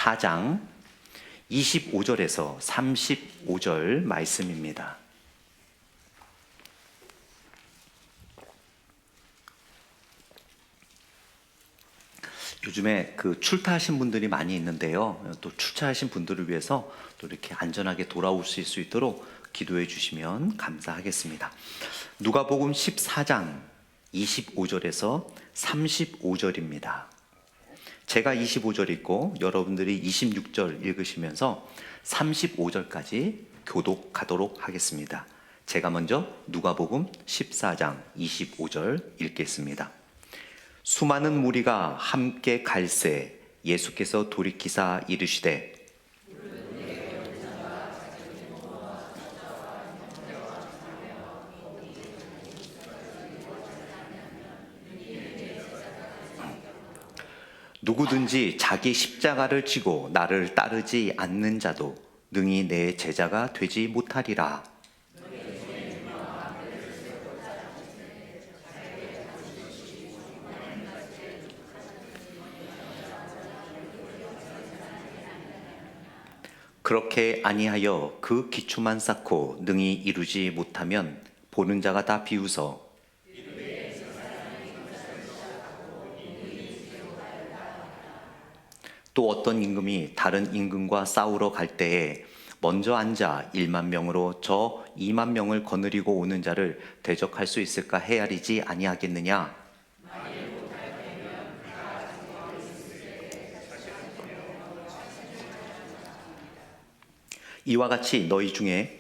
4장 25절에서 35절 말씀입니다. 요즘에 출타하신 분들이 많이 있는데요. 또 출타하신 분들을 위해서 또 이렇게 안전하게 돌아오실 수 있도록 기도해 주시면 감사하겠습니다. 누가복음 14장 25절에서 35절입니다. 제가 25절 읽고 여러분들이 26절 읽으시면서 35절까지 교독하도록 하겠습니다. 제가 먼저 누가복음 14장 25절 읽겠습니다. 수많은 무리가 함께 갈새 예수께서 돌이키사 이르시되 누구든지 자기 십자가를 지고 나를 따르지 않는 자도 능히 내 제자가 되지 못하리라. 그렇게 아니하여 그 기초만 쌓고 능히 이루지 못하면 보는 자가 다 비웃어 또 어떤 임금이 다른 임금과 싸우러 갈 때에 먼저 앉아 1만 명으로 저 2만 명을 거느리고 오는 자를 대적할 수 있을까 헤아리지 아니하겠느냐? 이와 같이 너희 중에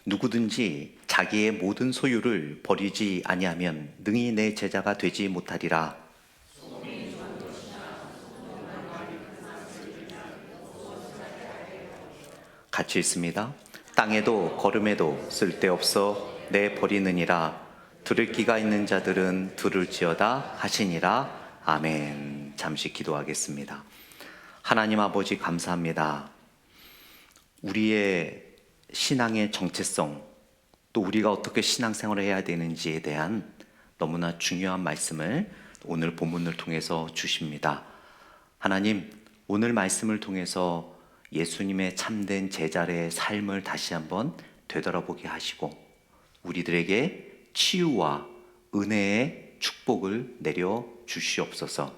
누구든지 자기의 모든 소유를 버리지 아니하면 능히 내 제자가 되지 못하리라. 같이 있습니다. 땅에도 걸음에도 쓸데없어 내 버리느니라. 들을 귀가 있는 자들은 들을지어다 하시니라. 아멘. 잠시 기도하겠습니다. 하나님 아버지 감사합니다. 우리의 신앙의 정체성, 또 우리가 어떻게 신앙생활을 해야 되는지에 대한 너무나 중요한 말씀을 오늘 본문을 통해서 주십니다. 하나님, 오늘 말씀을 통해서 예수님의 참된 제자의 삶을 다시 한번 되돌아보게 하시고 우리들에게 치유와 은혜의 축복을 내려 주시옵소서.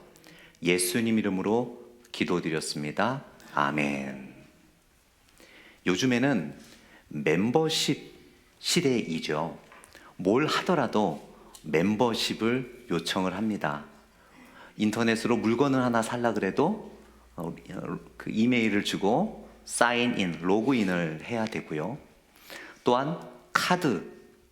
예수님 이름으로 기도드렸습니다. 아멘. 요즘에는 멤버십 시대이죠. 뭘 하더라도 멤버십을 요청을 합니다. 인터넷으로 물건을 하나 살라 그래도 그 이메일을 주고 사인인, 로그인을 해야 되고요. 또한 카드,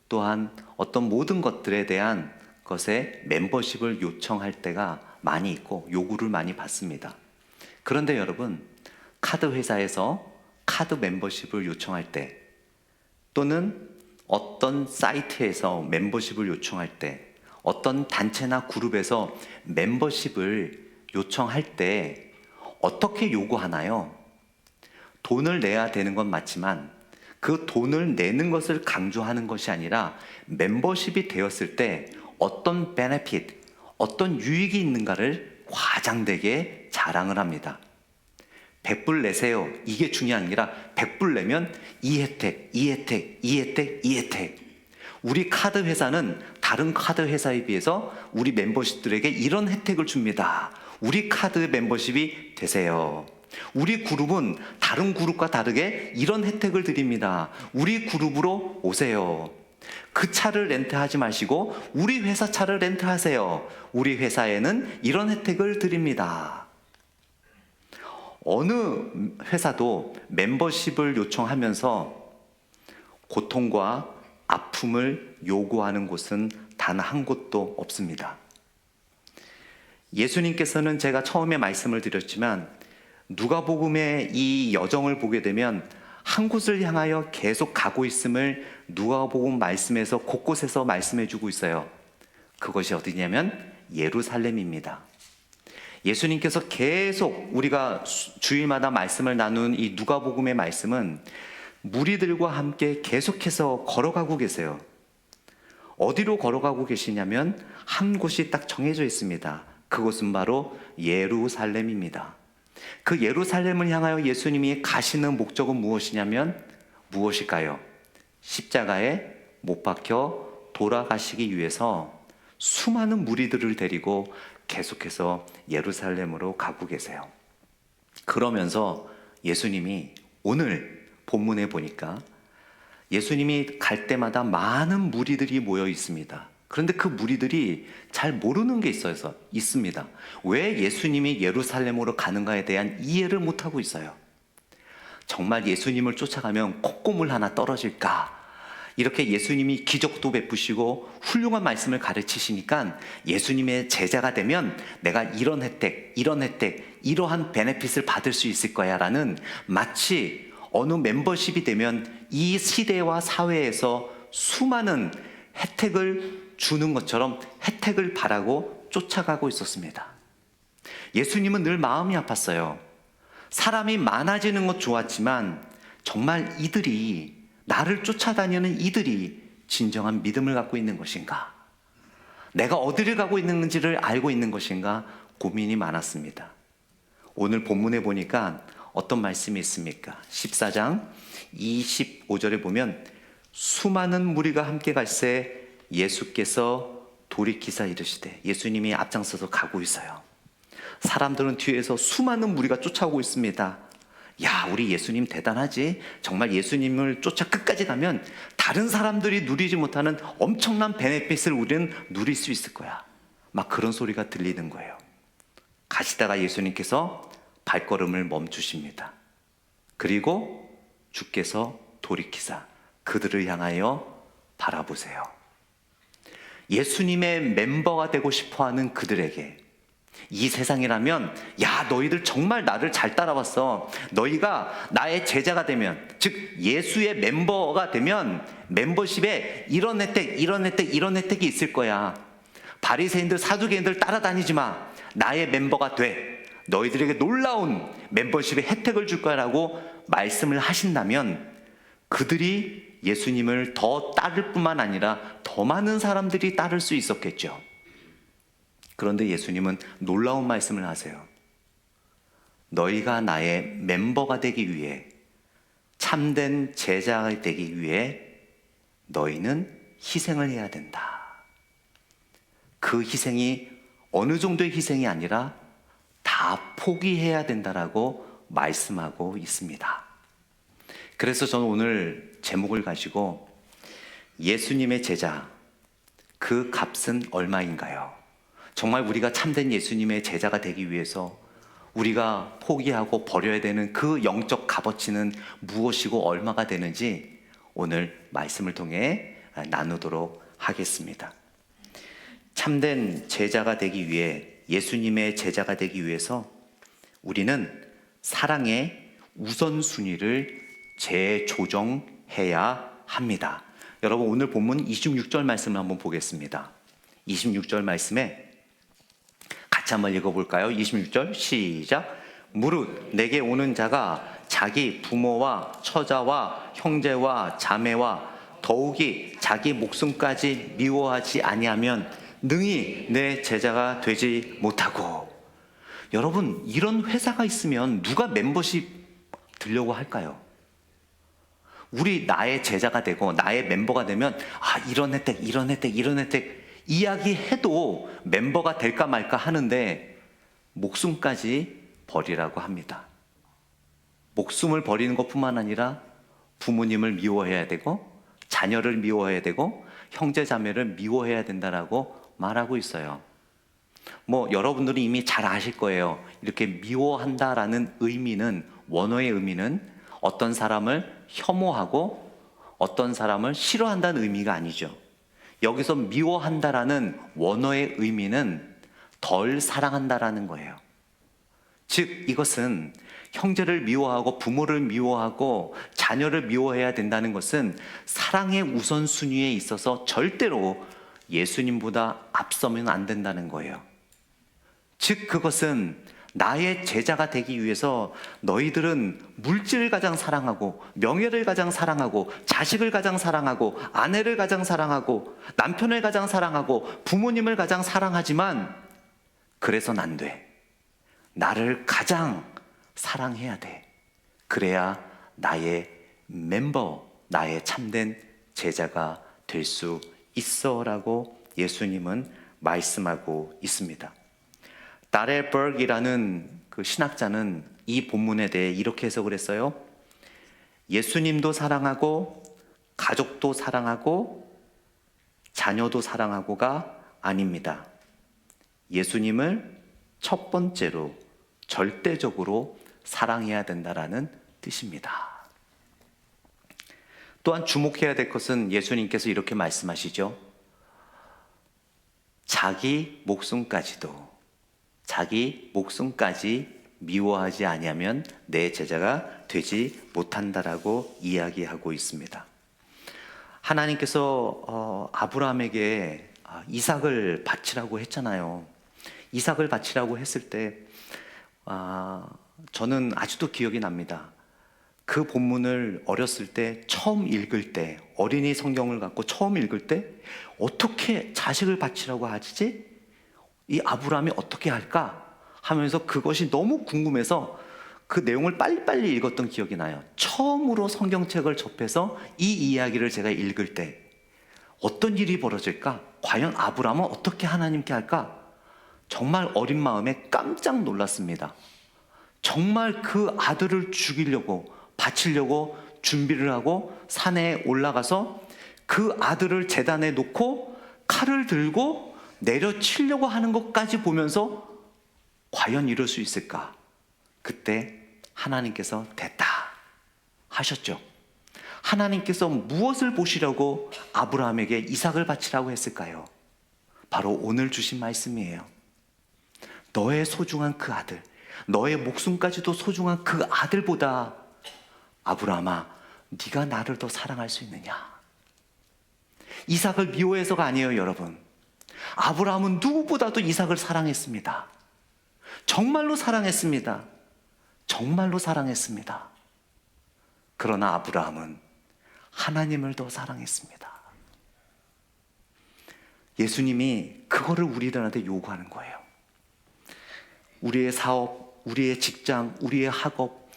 또한 어떤 모든 것들에 대한 것에 멤버십을 요청할 때가 많이 있고 요구를 많이 받습니다. 그런데 여러분, 카드 회사에서 카드 멤버십을 요청할 때 또는 어떤 사이트에서 멤버십을 요청할 때 어떤 단체나 그룹에서 멤버십을 요청할 때 어떻게 요구하나요? 돈을 내야 되는 건 맞지만 그 돈을 내는 것을 강조하는 것이 아니라 멤버십이 되었을 때 어떤 베네핏, 어떤 유익이 있는가를 과장되게 자랑을 합니다. 100불 내세요. 이게 중요한 게 아니라 100불 내면 이 혜택, 이 혜택, 이 혜택, 이 혜택. 우리 카드 회사는 다른 카드 회사에 비해서 우리 멤버십들에게 이런 혜택을 줍니다. 우리 카드 멤버십이 되세요. 우리 그룹은 다른 그룹과 다르게 이런 혜택을 드립니다. 우리 그룹으로 오세요. 그 차를 렌트하지 마시고 우리 회사 차를 렌트하세요. 우리 회사에는 이런 혜택을 드립니다. 어느 회사도 멤버십을 요청하면서 고통과 아픔을 요구하는 곳은 단 한 곳도 없습니다. 예수님께서는 제가 처음에 말씀을 드렸지만 누가복음의 이 여정을 보게 되면 한 곳을 향하여 계속 가고 있음을 누가복음 말씀에서 곳곳에서 말씀해 주고 있어요. 그것이 어디냐면 예루살렘입니다. 예수님께서 계속 우리가 주일마다 말씀을 나눈 이 누가복음의 말씀은 무리들과 함께 계속해서 걸어가고 계세요. 어디로 걸어가고 계시냐면 한 곳이 딱 정해져 있습니다. 그곳은 바로 예루살렘입니다. 그 예루살렘을 향하여 예수님이 가시는 목적은 무엇이냐면 무엇일까요? 십자가에 못 박혀 돌아가시기 위해서 수많은 무리들을 데리고 계속해서 예루살렘으로 가고 계세요. 그러면서 예수님이 오늘 본문에 보니까 예수님이 갈 때마다 많은 무리들이 모여 있습니다. 그런데 그 무리들이 잘 모르는 게 있습니다. 왜 예수님이 예루살렘으로 가는가에 대한 이해를 못하고 있어요. 정말 예수님을 쫓아가면 콧고물 하나 떨어질까? 이렇게 예수님이 기적도 베푸시고 훌륭한 말씀을 가르치시니까 예수님의 제자가 되면 내가 이런 혜택, 이러한 베네핏을 받을 수 있을 거야 라는, 마치 어느 멤버십이 되면 이 시대와 사회에서 수많은 혜택을 주는 것처럼 혜택을 바라고 쫓아가고 있었습니다. 예수님은 늘 마음이 아팠어요. 사람이 많아지는 것 좋았지만 정말 이들이, 나를 쫓아다니는 이들이 진정한 믿음을 갖고 있는 것인가? 내가 어디를 가고 있는지를 알고 있는 것인가? 고민이 많았습니다. 오늘 본문에 보니까 어떤 말씀이 있습니까? 14장 25절에 보면 수많은 무리가 함께 갈새 예수께서 돌이키사 이르시되, 예수님이 앞장서서 가고 있어요. 사람들은 뒤에서 수많은 무리가 쫓아오고 있습니다. 야, 우리 예수님 대단하지? 정말 예수님을 쫓아 끝까지 가면 다른 사람들이 누리지 못하는 엄청난 베네핏을 우리는 누릴 수 있을 거야. 막 그런 소리가 들리는 거예요. 가시다가 예수님께서 발걸음을 멈추십니다. 그리고 주께서 돌이키사 그들을 향하여 바라보세요. 예수님의 멤버가 되고 싶어하는 그들에게, 이 세상이라면 야, 너희들 정말 나를 잘 따라왔어, 너희가 나의 제자가 되면, 즉 예수의 멤버가 되면 멤버십에 이런 혜택이 있을 거야. 바리새인들, 사두개인들 따라다니지 마. 나의 멤버가 돼. 너희들에게 놀라운 멤버십의 혜택을 줄 거라고 말씀을 하신다면 그들이 예수님을 더 따를 뿐만 아니라 더 많은 사람들이 따를 수 있었겠죠. 그런데 예수님은 놀라운 말씀을 하세요. 너희가 나의 멤버가 되기 위해, 참된 제자가 되기 위해 너희는 희생을 해야 된다. 그 희생이 어느 정도의 희생이 아니라 다 포기해야 된다라고 말씀하고 있습니다. 그래서 저는 오늘 제목을 가지고 예수님의 제자, 그 값은 얼마인가요? 정말 우리가 참된 예수님의 제자가 되기 위해서 우리가 포기하고 버려야 되는 그 영적 값어치는 무엇이고 얼마가 되는지 오늘 말씀을 통해 나누도록 하겠습니다. 참된 제자가 되기 위해, 예수님의 제자가 되기 위해서 우리는 사랑의 우선순위를 재조정해야 합니다. 여러분, 오늘 본문 26절 말씀을 한번 보겠습니다. 26절 말씀에 같이 한번 읽어볼까요? 26절 시작. 무릇 내게 오는 자가 자기 부모와 처자와 형제와 자매와 더욱이 자기 목숨까지 미워하지 아니하면 능히 내 제자가 되지 못하고. 여러분, 이런 회사가 있으면 누가 멤버십 들려고 할까요? 우리 나의 제자가 되고 나의 멤버가 되면 이런 혜택 이야기해도 멤버가 될까 말까 하는데 목숨까지 버리라고 합니다. 목숨을 버리는 것뿐만 아니라 부모님을 미워해야 되고 자녀를 미워해야 되고 형제 자매를 미워해야 된다라고 말하고 있어요. 여러분들이 이미 잘 아실 거예요. 이렇게 미워한다라는 의미는, 원어의 의미는 어떤 사람을 혐오하고 어떤 사람을 싫어한다는 의미가 아니죠. 여기서 미워한다라는 원어의 의미는 덜 사랑한다라는 거예요. 즉 이것은 형제를 미워하고 부모를 미워하고 자녀를 미워해야 된다는 것은 사랑의 우선순위에 있어서 절대로 예수님보다 앞서면 안 된다는 거예요. 즉 그것은 나의 제자가 되기 위해서 너희들은 물질을 가장 사랑하고 명예를 가장 사랑하고 자식을 가장 사랑하고 아내를 가장 사랑하고 남편을 가장 사랑하고 부모님을 가장 사랑하지만 그래서는 안 돼. 나를 가장 사랑해야 돼. 그래야 나의 멤버, 나의 참된 제자가 될 수 있어 라고 예수님은 말씀하고 있습니다. 다렐 버그이라는 그 신학자는 이 본문에 대해 이렇게 해석을 했어요. 예수님도 사랑하고 가족도 사랑하고 자녀도 사랑하고가 아닙니다. 예수님을 첫 번째로 절대적으로 사랑해야 된다라는 뜻입니다. 또한 주목해야 될 것은 예수님께서 이렇게 말씀하시죠. 자기 목숨까지 미워하지 아니하면 내 제자가 되지 못한다라고 이야기하고 있습니다. 하나님께서 아브라함에게 이삭을 바치라고 했잖아요. 이삭을 바치라고 했을 때 저는 아직도 기억이 납니다. 그 본문을 어렸을 때 처음 읽을 때, 어린이 성경을 갖고 처음 읽을 때 어떻게 자식을 바치라고 하지? 이 아브라함이 어떻게 할까? 하면서 그것이 너무 궁금해서 그 내용을 빨리빨리 읽었던 기억이 나요. 처음으로 성경책을 접해서 이 이야기를 제가 읽을 때 어떤 일이 벌어질까? 과연 아브라함은 어떻게 하나님께 할까? 정말 어린 마음에 깜짝 놀랐습니다. 정말 그 아들을 죽이려고, 바치려고 준비를 하고 산에 올라가서 그 아들을 제단에 놓고 칼을 들고 내려치려고 하는 것까지 보면서 과연 이럴 수 있을까? 그때 하나님께서 됐다 하셨죠. 하나님께서 무엇을 보시려고 아브라함에게 이삭을 바치라고 했을까요? 바로 오늘 주신 말씀이에요. 너의 소중한 그 아들, 너의 목숨까지도 소중한 그 아들보다 아브라함아, 네가 나를 더 사랑할 수 있느냐? 이삭을 미워해서가 아니에요, 여러분. 아브라함은 누구보다도 이삭을 사랑했습니다. 정말로 사랑했습니다. 정말로 사랑했습니다. 그러나 아브라함은 하나님을 더 사랑했습니다. 예수님이 그거를 우리들한테 요구하는 거예요. 우리의 사업, 우리의 직장, 우리의 학업,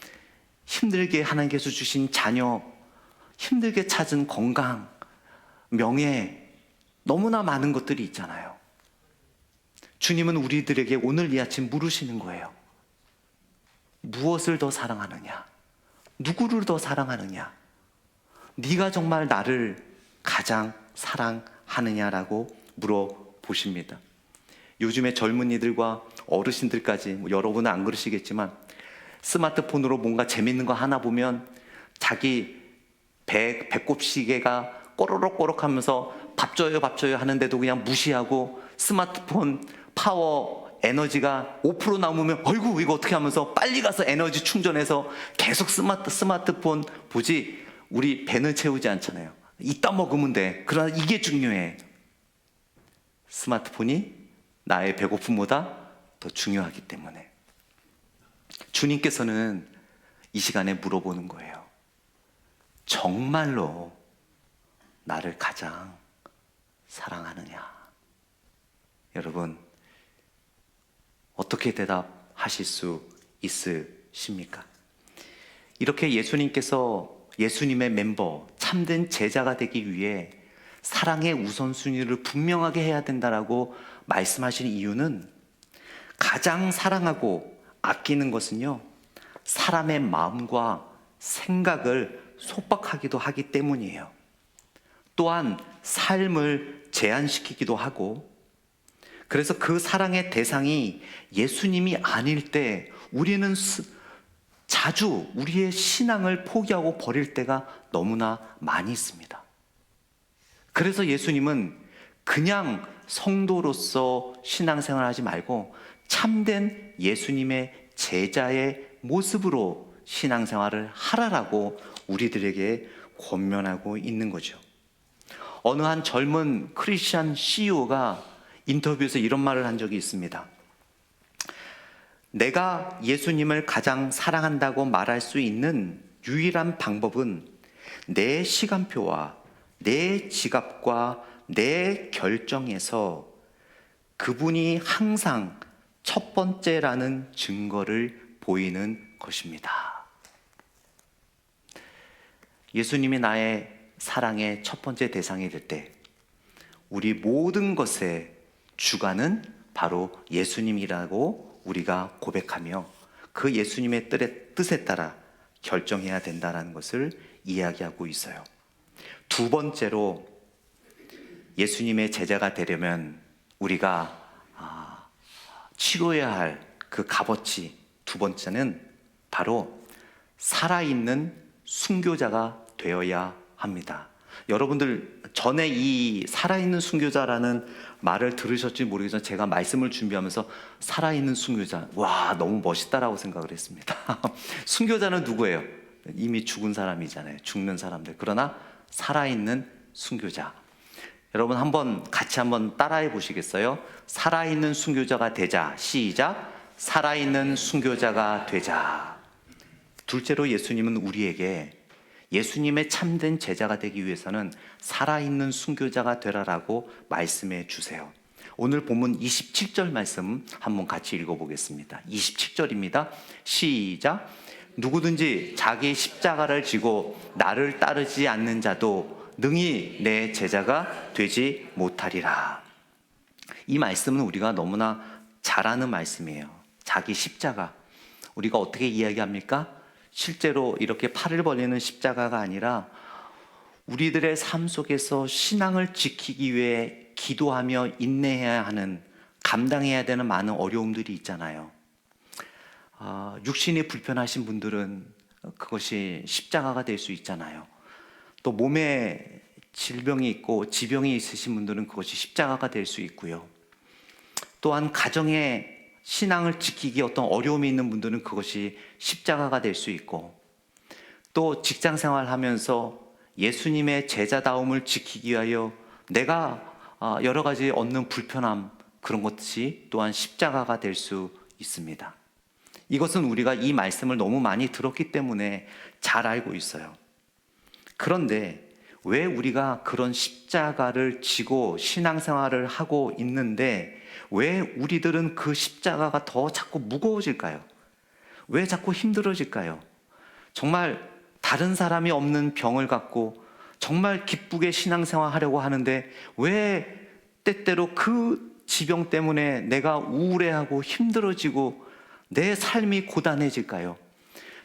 힘들게 하나님께서 주신 자녀, 힘들게 찾은 건강, 명예, 너무나 많은 것들이 있잖아요. 주님은 우리들에게 오늘 이 아침 물으시는 거예요. 무엇을 더 사랑하느냐? 누구를 더 사랑하느냐? 네가 정말 나를 가장 사랑하느냐라고 물어보십니다. 요즘에 젊은이들과 어르신들까지, 여러분은 안 그러시겠지만 스마트폰으로 뭔가 재밌는 거 하나 보면 자기 배꼽 시계가 꼬르륵꼬르륵 하면서 밥 줘요 하는데도 그냥 무시하고 스마트폰 파워 에너지가 5% 남으면 어이구 이거 어떻게 하면서 빨리 가서 에너지 충전해서 계속 스마트폰 보지, 우리 배는 채우지 않잖아요. 이따 먹으면 돼. 그러나 이게 중요해. 스마트폰이 나의 배고픔보다 더 중요하기 때문에 주님께서는 이 시간에 물어보는 거예요. 정말로 나를 가장 사랑하느냐? 여러분, 어떻게 대답하실 수 있으십니까? 이렇게 예수님께서 예수님의 멤버, 참된 제자가 되기 위해 사랑의 우선순위를 분명하게 해야 된다라고 말씀하시는 이유는 가장 사랑하고 아끼는 것은요, 사람의 마음과 생각을 속박하기도 하기 때문이에요. 또한 삶을 제한시키기도 하고, 그래서 그 사랑의 대상이 예수님이 아닐 때 우리는 자주 우리의 신앙을 포기하고 버릴 때가 너무나 많이 있습니다. 그래서 예수님은 그냥 성도로서 신앙생활 하지 말고 참된 예수님의 제자의 모습으로 신앙생활을 하라라고 우리들에게 권면하고 있는 거죠. 어느 한 젊은 크리스찬 CEO가 인터뷰에서 이런 말을 한 적이 있습니다. 내가 예수님을 가장 사랑한다고 말할 수 있는 유일한 방법은 내 시간표와 내 지갑과 내 결정에서 그분이 항상 첫 번째라는 증거를 보이는 것입니다. 예수님이 나의 사랑의 첫 번째 대상이 될 때 우리 모든 것의 주관은 바로 예수님이라고 우리가 고백하며 그 예수님의 뜻에 따라 결정해야 된다는 것을 이야기하고 있어요. 두 번째로 예수님의 제자가 되려면 우리가 치러야 할 그 값어치 두 번째는 바로 살아있는 순교자가 되어야 합니다. 여러분들 전에 이 살아있는 순교자라는 말을 들으셨지 모르겠지만 제가 말씀을 준비하면서 살아있는 순교자, 와 너무 멋있다라고 생각을 했습니다. 순교자는 누구예요? 이미 죽은 사람이잖아요. 죽는 사람들. 그러나 살아있는 순교자. 여러분 같이 한번 따라해 보시겠어요? 살아있는 순교자가 되자. 시작. 살아있는 순교자가 되자. 둘째로 예수님은 우리에게 예수님의 참된 제자가 되기 위해서는 살아있는 순교자가 되라라고 말씀해 주세요. 오늘 본문 27절 말씀 한번 같이 읽어보겠습니다. 27절입니다. 시작. 누구든지 자기 십자가를 지고 나를 따르지 않는 자도 능히 내 제자가 되지 못하리라. 이 말씀은 우리가 너무나 잘 아는 말씀이에요. 자기 십자가. 우리가 어떻게 이야기합니까? 실제로 이렇게 팔을 벌리는 십자가가 아니라 우리들의 삶 속에서 신앙을 지키기 위해 기도하며 인내해야 하는, 감당해야 되는 많은 어려움들이 있잖아요. 육신이 불편하신 분들은 그것이 십자가가 될 수 있잖아요. 또 몸에 질병이 있고 지병이 있으신 분들은 그것이 십자가가 될 수 있고요. 또한 가정에 신앙을 지키기 어떤 어려움이 있는 분들은 그것이 십자가가 될 수 있고, 또 직장 생활하면서 예수님의 제자다움을 지키기 위하여 내가 여러 가지 얻는 불편함, 그런 것이 또한 십자가가 될 수 있습니다. 이것은 우리가 이 말씀을 너무 많이 들었기 때문에 잘 알고 있어요. 그런데 왜 우리가 그런 십자가를 지고 신앙생활을 하고 있는데 왜 우리들은 그 십자가가 더 자꾸 무거워질까요? 왜 자꾸 힘들어질까요? 정말 다른 사람이 없는 병을 갖고 정말 기쁘게 신앙생활 하려고 하는데 왜 때때로 그 지병 때문에 내가 우울해하고 힘들어지고 내 삶이 고단해질까요?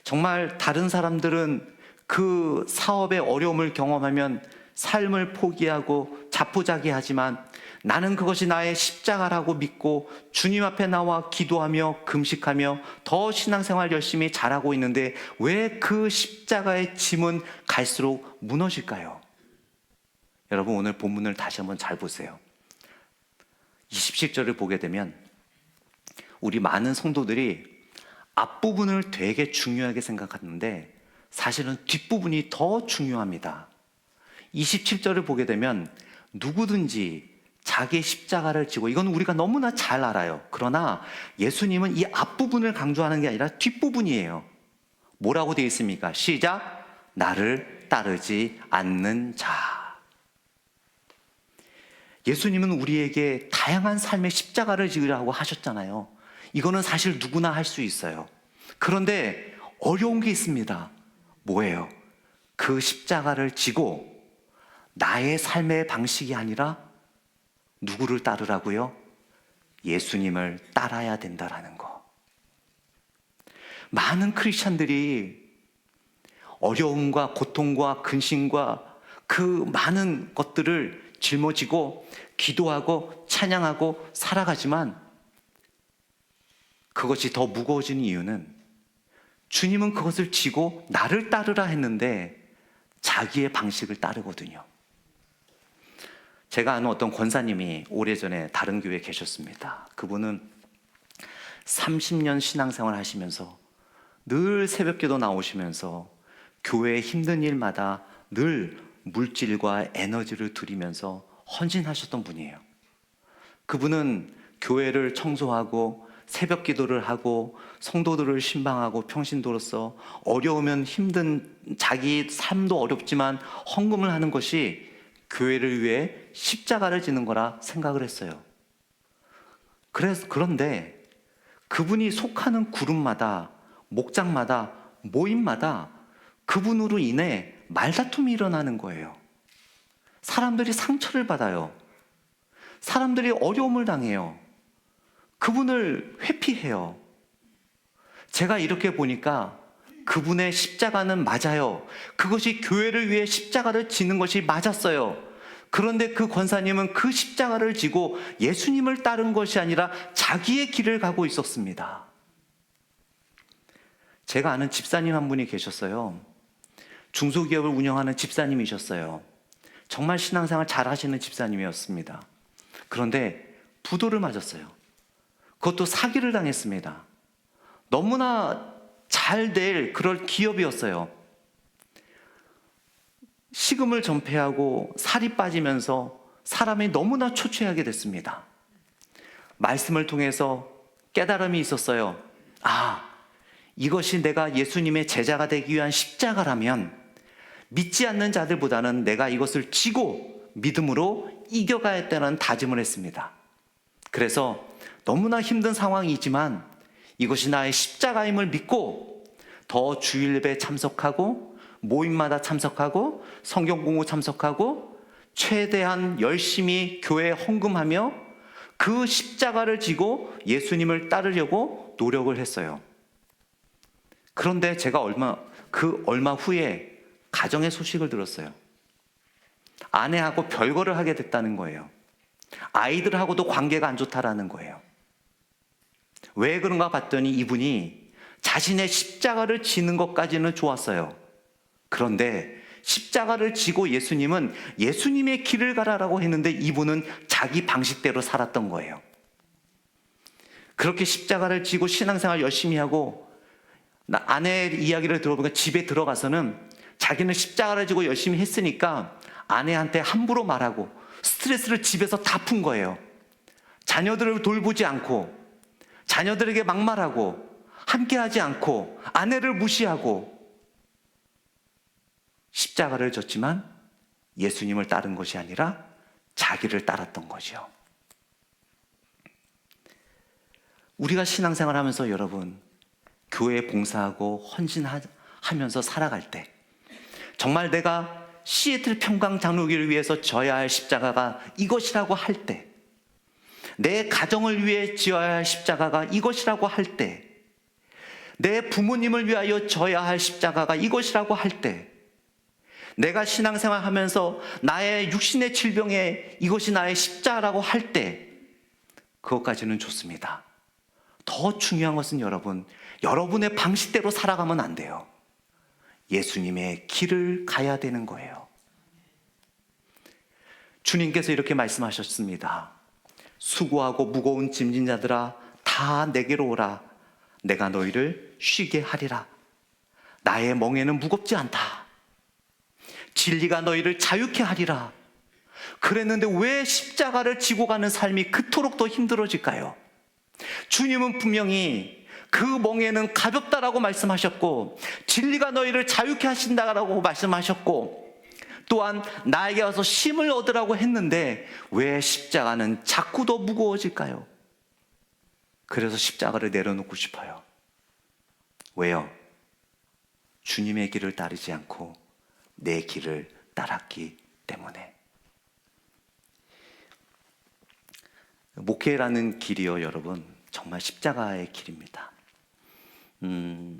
정말 다른 사람들은 그 사업의 어려움을 경험하면 삶을 포기하고 자포자기하지만 나는 그것이 나의 십자가라고 믿고 주님 앞에 나와 기도하며 금식하며 더 신앙생활 열심히 잘하고 있는데 왜 그 십자가의 짐은 갈수록 무너질까요? 여러분 오늘 본문을 다시 한번 잘 보세요. 27절을 보게 되면 우리 많은 성도들이 앞부분을 되게 중요하게 생각하는데 사실은 뒷부분이 더 중요합니다. 27절을 보게 되면 누구든지 자기 십자가를 지고, 이건 우리가 너무나 잘 알아요. 그러나 예수님은 이 앞부분을 강조하는 게 아니라 뒷부분이에요. 뭐라고 되어 있습니까? 시작. 나를 따르지 않는 자. 예수님은 우리에게 다양한 삶의 십자가를 지으라고 하셨잖아요. 이거는 사실 누구나 할 수 있어요. 그런데 어려운 게 있습니다. 뭐예요? 그 십자가를 지고 나의 삶의 방식이 아니라 누구를 따르라고요? 예수님을 따라야 된다라는 거. 많은 크리스찬들이 어려움과 고통과 근심과 그 많은 것들을 짊어지고 기도하고 찬양하고 살아가지만 그것이 더 무거워지는 이유는 주님은 그것을 지고 나를 따르라 했는데 자기의 방식을 따르거든요. 제가 아는 어떤 권사님이 오래전에 다른 교회에 계셨습니다. 그분은 30년 신앙생활 하시면서 늘 새벽기도 나오시면서 교회의 힘든 일마다 늘 물질과 에너지를 들이면서 헌신하셨던 분이에요. 그분은 교회를 청소하고 새벽 기도를 하고 성도들을 신방하고 평신도로서 어려우면 힘든 자기 삶도 어렵지만 헌금을 하는 것이 교회를 위해 십자가를 지는 거라 생각을 했어요. 그런데 그분이 속하는 그룹마다 목장마다, 모임마다 그분으로 인해 말다툼이 일어나는 거예요. 사람들이 상처를 받아요. 사람들이 어려움을 당해요. 그분을 회피해요. 제가 이렇게 보니까 그분의 십자가는 맞아요. 그것이 교회를 위해 십자가를 지는 것이 맞았어요. 그런데 그 권사님은 그 십자가를 지고 예수님을 따른 것이 아니라 자기의 길을 가고 있었습니다. 제가 아는 집사님 한 분이 계셨어요. 중소기업을 운영하는 집사님이셨어요. 정말 신앙생활 잘 하시는 집사님이었습니다. 그런데 부도를 맞았어요. 그것도 사기를 당했습니다. 너무나 잘 될 그럴 기업이었어요. 식음을 전폐하고 살이 빠지면서 사람이 너무나 초췌하게 됐습니다. 말씀을 통해서 깨달음이 있었어요. 아, 이것이 내가 예수님의 제자가 되기 위한 십자가라면 믿지 않는 자들보다는 내가 이것을 지고 믿음으로 이겨가야겠다는 다짐을 했습니다. 그래서 너무나 힘든 상황이지만 이것이 나의 십자가임을 믿고 더 주일예배 참석하고 모임마다 참석하고 성경 공부 참석하고 최대한 열심히 교회에 헌금하며 그 십자가를 지고 예수님을 따르려고 노력을 했어요. 그런데 제가 얼마 후에 가정의 소식을 들었어요. 아내하고 별거를 하게 됐다는 거예요. 아이들하고도 관계가 안 좋다라는 거예요. 왜 그런가 봤더니 이분이 자신의 십자가를 지는 것까지는 좋았어요. 그런데 십자가를 지고 예수님은 예수님의 길을 가라라고 했는데 이분은 자기 방식대로 살았던 거예요. 그렇게 십자가를 지고 신앙생활 열심히 하고 아내의 이야기를 들어보니까 집에 들어가서는 자기는 십자가를 지고 열심히 했으니까 아내한테 함부로 말하고 스트레스를 집에서 다 푼 거예요. 자녀들을 돌보지 않고 자녀들에게 막말하고 함께하지 않고 아내를 무시하고 십자가를 졌지만 예수님을 따른 것이 아니라 자기를 따랐던 거죠. 우리가 신앙생활 하면서 여러분 교회에 봉사하고 헌신하면서 살아갈 때 정말 내가 시애틀 평강 장로교를 위해서 져야 할 십자가가 이것이라고 할 때, 내 가정을 위해 지어야 할 십자가가 이것이라고 할 때, 내 부모님을 위하여 져야 할 십자가가 이것이라고 할 때, 내가 신앙생활 하면서 나의 육신의 질병에 이것이 나의 십자가라고 할 때, 그것까지는 좋습니다. 더 중요한 것은 여러분의 방식대로 살아가면 안 돼요. 예수님의 길을 가야 되는 거예요. 주님께서 이렇게 말씀하셨습니다. 수고하고 무거운 짐진 자들아 다 내게로 오라. 내가 너희를 쉬게 하리라. 나의 멍에는 무겁지 않다. 진리가 너희를 자유케 하리라. 그랬는데 왜 십자가를 지고 가는 삶이 그토록 더 힘들어질까요? 주님은 분명히 그 멍에는 가볍다라고 말씀하셨고 진리가 너희를 자유케 하신다라고 말씀하셨고 또한 나에게 와서 쉼을 얻으라고 했는데 왜 십자가는 자꾸 더 무거워질까요? 그래서 십자가를 내려놓고 싶어요. 왜요? 주님의 길을 따르지 않고 내 길을 따랐기 때문에. 목회라는 길이요, 여러분, 정말 십자가의 길입니다.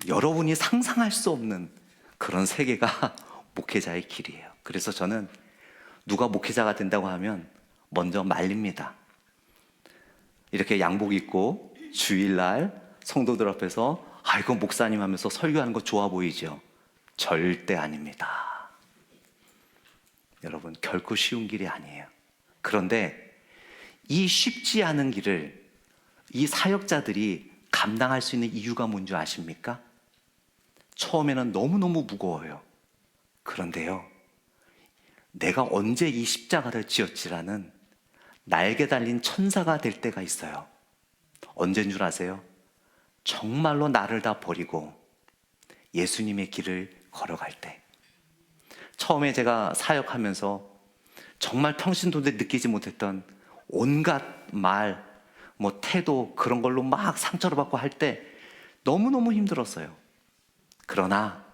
여러분이 상상할 수 없는 그런 세계가 목회자의 길이에요. 그래서 저는 누가 목회자가 된다고 하면 먼저 말립니다. 이렇게 양복 입고 주일날 성도들 앞에서 아이고 목사님 하면서 설교하는 거 좋아 보이죠? 절대 아닙니다. 여러분, 결코 쉬운 길이 아니에요. 그런데 이 쉽지 않은 길을 이 사역자들이 감당할 수 있는 이유가 뭔지 아십니까? 처음에는 너무너무 무거워요. 그런데요, 내가 언제 이 십자가를 지었지라는 날개 달린 천사가 될 때가 있어요. 언제인 줄 아세요? 정말로 나를 다 버리고 예수님의 길을 걸어갈 때. 처음에 제가 사역하면서 정말 평신도에 느끼지 못했던 온갖 말, 태도 그런 걸로 막 상처를 받고 할 때 너무너무 힘들었어요. 그러나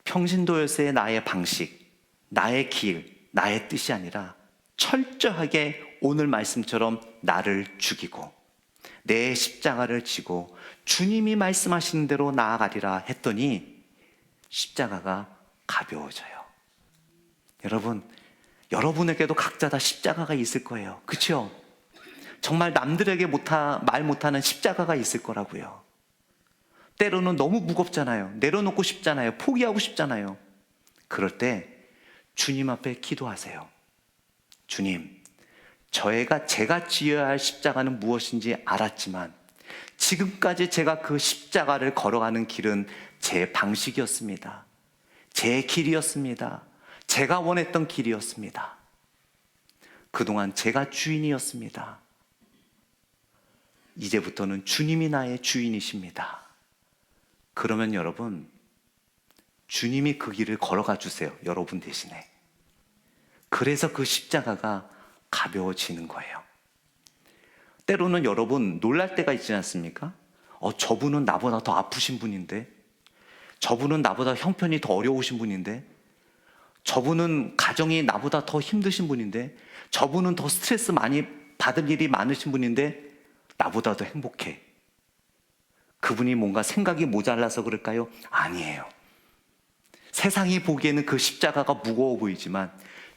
평신도에서의 나의 방식, 나의 길, 나의 뜻이 아니라 철저하게 오늘 말씀처럼 나를 죽이고 내 십자가를 지고 주님이 말씀하시는 대로 나아가리라 했더니 십자가가 가벼워져요. 여러분, 여러분에게도 각자 다 십자가가 있을 거예요. 그렇죠? 정말 남들에게 말 못하는 십자가가 있을 거라고요. 때로는 너무 무겁잖아요. 내려놓고 싶잖아요. 포기하고 싶잖아요. 그럴 때 주님 앞에 기도하세요. 주님, 제가 지어야 할 십자가는 무엇인지 알았지만 지금까지 제가 그 십자가를 걸어가는 길은 제 방식이었습니다. 제 길이었습니다. 제가 원했던 길이었습니다. 그동안 제가 주인이었습니다. 이제부터는 주님이 나의 주인이십니다. 그러면 여러분, 주님이 그 길을 걸어가 주세요. 여러분 대신에. 그래서 그 십자가가 가벼워지는 거예요. 때로는 여러분 놀랄 때가 있지 않습니까? 저분은 나보다 더 아프신 분인데, 저분은 나보다 형편이 더 어려우신 분인데, 저분은 가정이 나보다 더 힘드신 분인데, 저분은 더 스트레스 많이 받을 일이 많으신 분인데 나보다 더 행복해. 그분이 뭔가 생각이 모자라서 그럴까요? 아니에요. 세상이 보기에는 그 십자가가 무거워 보이지만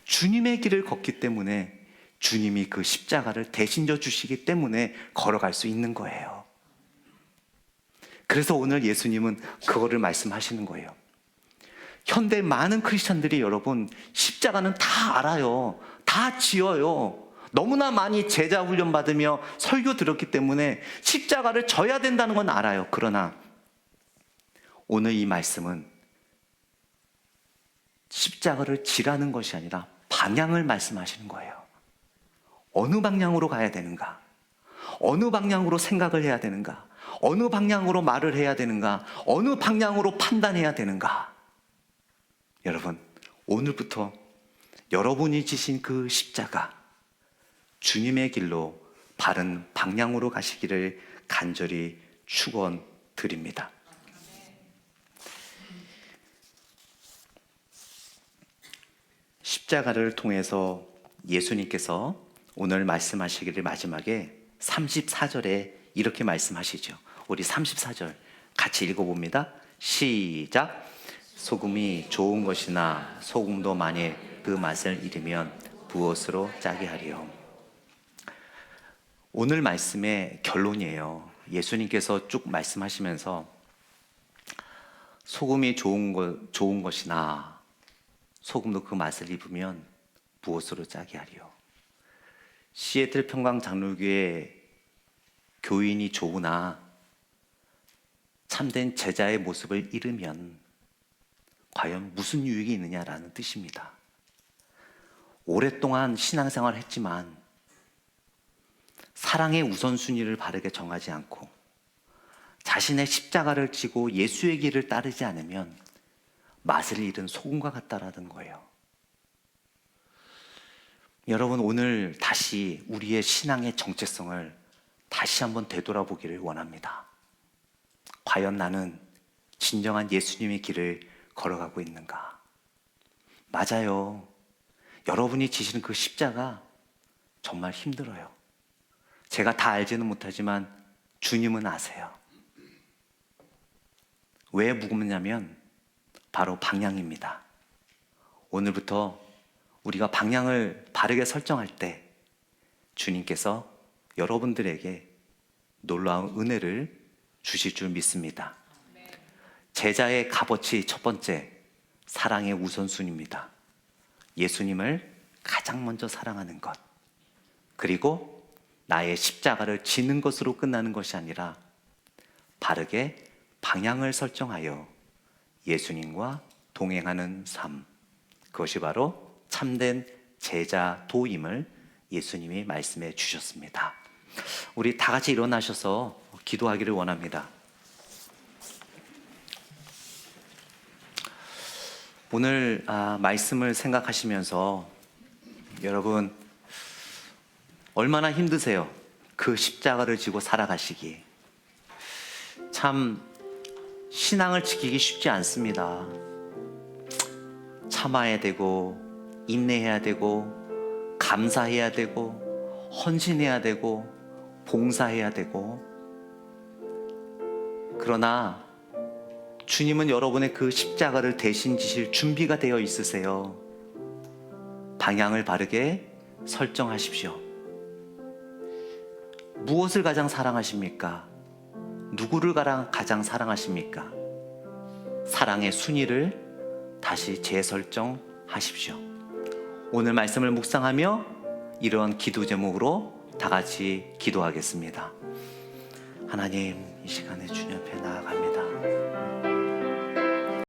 주님의 길을 걷기 때문에 주님이 그 십자가를 대신 져 주시기 때문에 걸어갈 수 있는 거예요. 그래서 오늘 예수님은 그거를 말씀하시는 거예요. 현대 많은 크리스찬들이 여러분 십자가는 다 알아요. 다 지어요. 너무나 많이 제자 훈련 받으며 설교 들었기 때문에 십자가를 져야 된다는 건 알아요. 그러나 오늘 이 말씀은 십자가를 지라는 것이 아니라 방향을 말씀하시는 거예요. 어느 방향으로 가야 되는가? 어느 방향으로 생각을 해야 되는가? 어느 방향으로 말을 해야 되는가? 어느 방향으로 판단해야 되는가? 여러분, 오늘부터 여러분이 지신 그 십자가, 주님의 길로 바른 방향으로 가시기를 간절히 축원드립니다. 십자가를 통해서 예수님께서 오늘 말씀하시기를 마지막에 34절에 이렇게 말씀하시죠. 우리 34절 같이 읽어봅니다. 시작. 소금이 좋은 것이나 소금도 만일 그 맛을 잃으면 무엇으로 짜게 하리요. 오늘 말씀의 결론이에요. 예수님께서 쭉 말씀하시면서 소금이 좋은 것이나 소금도 그 맛을 입으면 무엇으로 짜게 하리요. 시애틀 평강 장로교회 교인이 좋으나 참된 제자의 모습을 잃으면 과연 무슨 유익이 있느냐라는 뜻입니다. 오랫동안 신앙생활을 했지만 사랑의 우선순위를 바르게 정하지 않고 자신의 십자가를 지고 예수의 길을 따르지 않으면 맛을 잃은 소금과 같다라는 거예요. 여러분, 오늘 다시 우리의 신앙의 정체성을 다시 한번 되돌아보기를 원합니다. 과연 나는 진정한 예수님의 길을 걸어가고 있는가? 맞아요. 여러분이 지시는 그 십자가 정말 힘들어요. 제가 다 알지는 못하지만 주님은 아세요. 왜 무겁냐면 바로 방향입니다. 오늘부터 우리가 방향을 바르게 설정할 때 주님께서 여러분들에게 놀라운 은혜를 주실 줄 믿습니다. 제자의 값어치 첫 번째, 사랑의 우선순위입니다. 예수님을 가장 먼저 사랑하는 것, 그리고 나의 십자가를 지는 것으로 끝나는 것이 아니라 바르게 방향을 설정하여 예수님과 동행하는 삶, 그것이 바로 참된 제자도임을 예수님이 말씀해 주셨습니다. 우리 다 같이 일어나셔서 기도하기를 원합니다. 오늘 말씀을 생각하시면서 여러분 얼마나 힘드세요? 그 십자가를 지고 살아가시기. 참 참 신앙을 지키기 쉽지 않습니다. 참아야 되고 인내해야 되고 감사해야 되고 헌신해야 되고 봉사해야 되고, 그러나 주님은 여러분의 그 십자가를 대신 지실 준비가 되어 있으세요. 방향을 바르게 설정하십시오. 무엇을 가장 사랑하십니까? 누구를 가장 사랑하십니까? 사랑의 순위를 다시 재설정하십시오. 오늘 말씀을 묵상하며 이런 기도 제목으로 다 같이 기도하겠습니다. 하나님, 이 시간에 주님 앞에 나아갑니다.